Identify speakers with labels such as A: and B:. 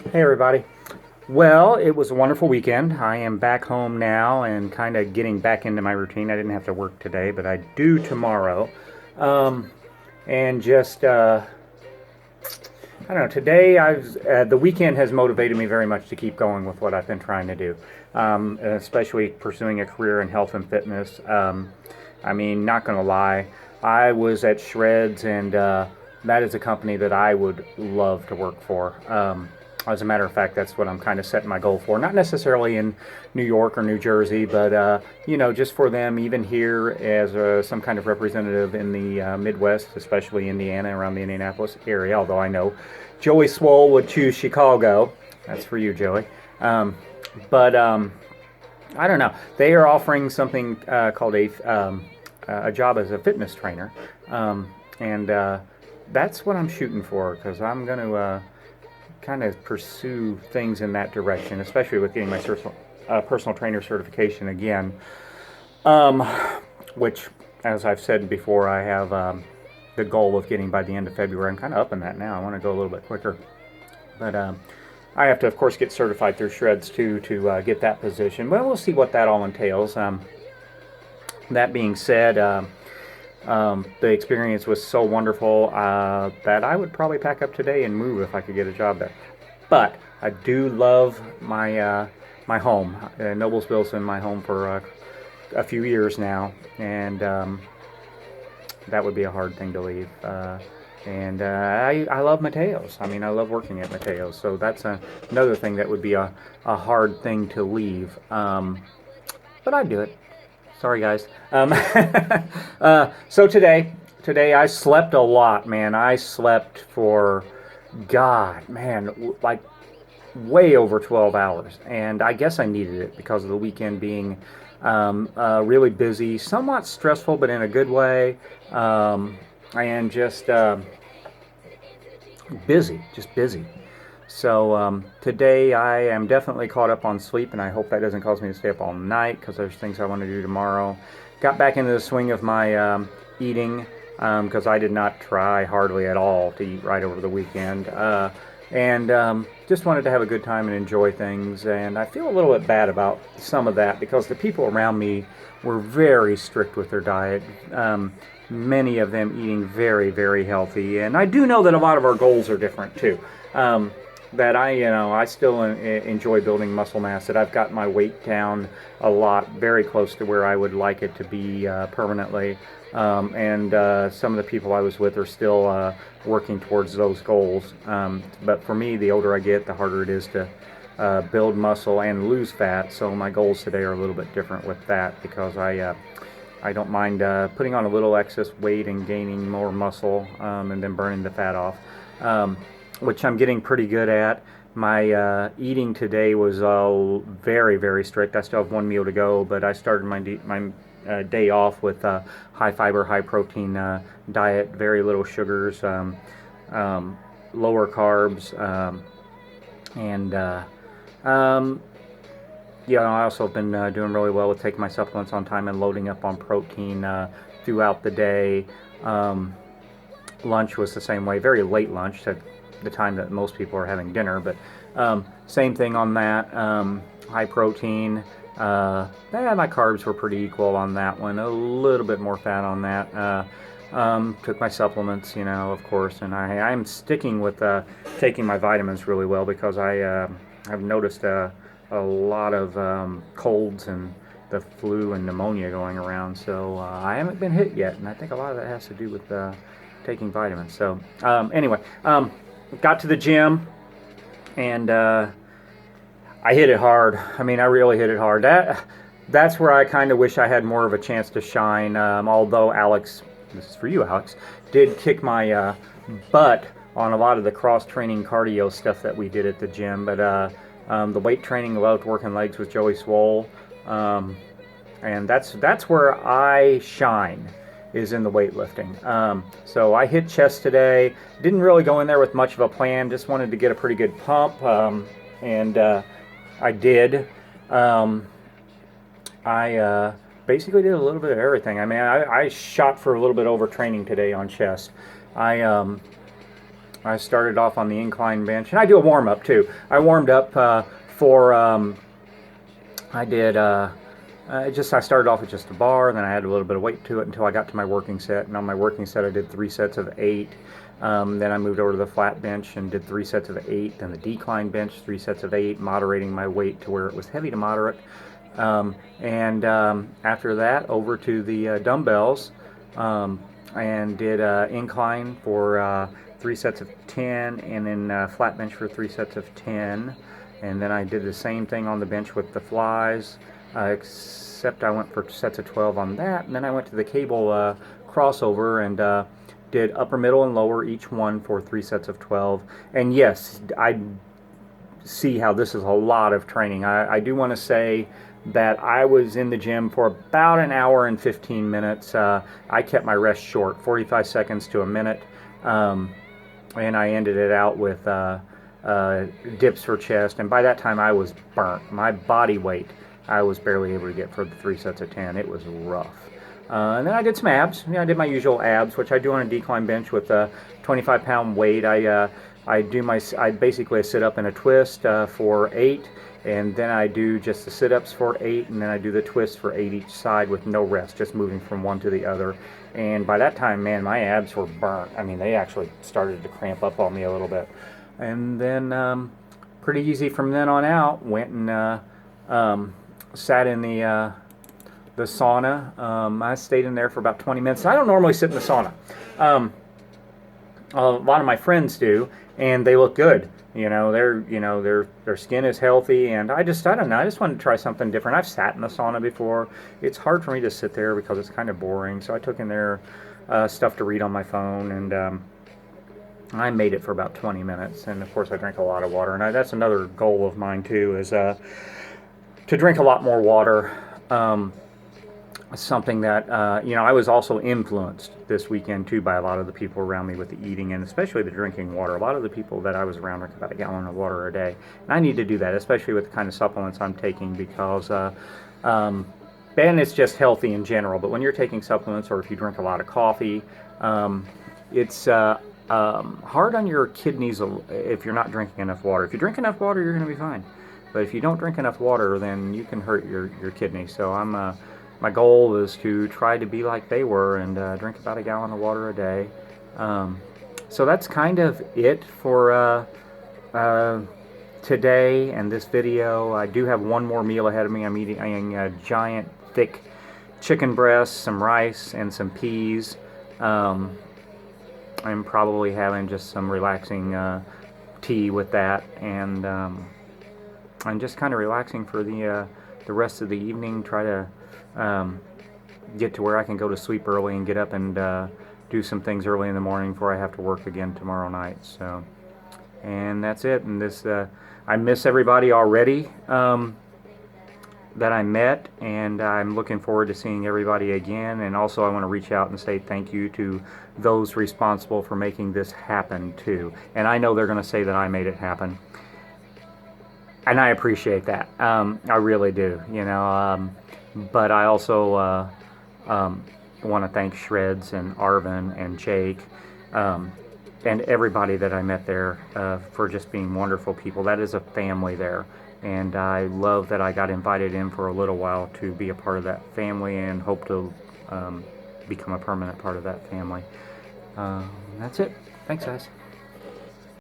A: Hey everybody. Well, it was a wonderful weekend. I am back home now and kind of getting back into my routine. I didn't have to work today, but I do tomorrow. Um, and just I don't know. Today, the weekend has motivated me very much to keep going with what I've been trying to do, especially pursuing a career in health and fitness. I mean, not going to lie, I was at Shredz, and that is a company that I would love to work for. As a matter of fact, that's what I'm kind of setting my goal for. Not necessarily in New York or New Jersey, but just for them, even here as some kind of representative in the Midwest, especially Indiana, around the Indianapolis area. Although I know Joey Swole would choose Chicago. That's for you, Joey. But I don't know. They are offering something called a job as a fitness trainer, and that's what I'm shooting for because I'm going to kind of pursue things in that direction, especially with getting my personal trainer certification again, um, which, as I've said before, I have the goal of getting by the end of February. I'm kind of up in that now. I want to go a little bit quicker, but I have to, of course, get certified through Shredz too to get that position. But we'll see what that all entails. That being said, the experience was so wonderful that I would probably pack up today and move if I could get a job there. But I do love my home. Noblesville's been my home for a few years now, and that would be a hard thing to leave. And I love Mateo's. I mean, I love working at Mateo's, so that's another thing that would be a hard thing to leave. But I'd do it. Sorry, guys. So today I slept a lot, man. I slept for, God, man, like way over 12 hours. And I guess I needed it because of the weekend being really busy, somewhat stressful, but in a good way. And just just busy. So today I am definitely caught up on sleep, and I hope that doesn't cause me to stay up all night because there's things I want to do tomorrow. Got back into the swing of my eating because I did not try hardly at all to eat right over the weekend. And just wanted to have a good time and enjoy things. And I feel a little bit bad about some of that because the people around me were very strict with their diet. Many of them eating very, very healthy. And I do know that a lot of our goals are different too. That I still enjoy building muscle mass, that I've got my weight down a lot, very close to where I would like it to be permanently. And some of the people I was with are still working towards those goals. But for me, the older I get, the harder it is to build muscle and lose fat. So my goals today are a little bit different with that because I don't mind putting on a little excess weight and gaining more muscle and then burning the fat off. Which I'm getting pretty good at. My eating today was very, very strict. I still have one meal to go, but I started my day off with high fiber, high protein diet, very little sugars, lower carbs, and I also have been doing really well with taking my supplements on time and loading up on protein throughout the day. Lunch was the same way, very late lunch, at the time that most people are having dinner, but same thing on that. High protein. My carbs were pretty equal on that one. A little bit more fat on that. Took my supplements, of course, and I'm sticking with taking my vitamins really well because I've noticed a lot of colds and the flu and pneumonia going around. So I haven't been hit yet, and I think a lot of that has to do with taking vitamins. So anyway, got to the gym, and I hit it hard. I mean, I really hit it hard. That's where I kind of wish I had more of a chance to shine. Although Alex, this is for you, Alex, did kick my butt on a lot of the cross-training cardio stuff that we did at the gym. But the weight training, loved working legs with Joey Swole, and that's where I shine, is in the weightlifting. So I hit chest today. Didn't really go in there with much of a plan. Just wanted to get a pretty good pump, and I did. I basically did a little bit of everything. I mean, I shot for a little bit over training today on chest. I I started off on the incline bench, and I do a warm-up too. I warmed up for, I did, I started off with just a bar, then I added a little bit of weight to it until I got to my working set. And on my working set, I did 3 sets of 8. Then I moved over to the flat bench and did 3 sets of 8. Then the decline bench, 3 sets of 8, moderating my weight to where it was heavy to moderate. After that, over to the dumbbells, and did incline for 3 sets of 10, and then flat bench for 3 sets of 10. And then I did the same thing on the bench with the flies, except I went for sets of 12 on that. And then I went to the cable crossover and did upper, middle, and lower, each one for 3 sets of 12. And yes, I see how this is a lot of training. I do want to say that I was in the gym for about an hour and 15 minutes. I kept my rest short, 45 seconds to a minute, and I ended it out with dips for chest. And by that time, I was burnt. My body weight, I was barely able to get for the 3 sets of 10. It was rough. And then I did some abs. I did my usual abs, which I do on a decline bench with a 25-pound weight. I basically sit up in a twist for 8, and then I do just the sit-ups for 8, and then I do the twist for 8 each side with no rest, just moving from one to the other. And by that time, man, my abs were burnt. I mean, they actually started to cramp up on me a little bit. And then pretty easy from then on out, went and sat in the sauna. I stayed in there for about 20 minutes. I don't normally sit in the sauna. A lot of my friends do, and they look good. Their skin is healthy, and I don't know. I just wanted to try something different. I've sat in the sauna before. It's hard for me to sit there because it's kind of boring. So I took in there stuff to read on my phone, and I made it for about 20 minutes. And of course, I drank a lot of water, and that's another goal of mine too, is to drink a lot more water. Something that, I was also influenced this weekend too by a lot of the people around me with the eating and especially the drinking water. A lot of the people that I was around drink about a gallon of water a day. And I need to do that, especially with the kind of supplements I'm taking, because, and it's just healthy in general, but when you're taking supplements or if you drink a lot of coffee, it's hard on your kidneys if you're not drinking enough water. If you drink enough water, you're going to be fine. But if you don't drink enough water, then you can hurt your kidneys. So my goal is to try to be like they were and drink about a gallon of water a day. So that's kind of it for today and this video. I do have one more meal ahead of me. I'm eating a giant, thick chicken breast, some rice, and some peas. I'm probably having just some relaxing tea with that, and I'm just kind of relaxing for the rest of the evening. Try to get to where I can go to sleep early and get up and do some things early in the morning before I have to work again tomorrow night. So, and that's it. And this, I miss everybody already that I met, and I'm looking forward to seeing everybody again. And also I want to reach out and say thank you to those responsible for making this happen too. And I know they're going to say that I made it happen, and I appreciate that. I really do, but I also want to thank Shredz and Arvin and Jake and everybody that I met there for just being wonderful people. That is a family there, and I love that I got invited in for a little while to be a part of that family, and hope to become a permanent part of that family. That's it. Thanks, guys.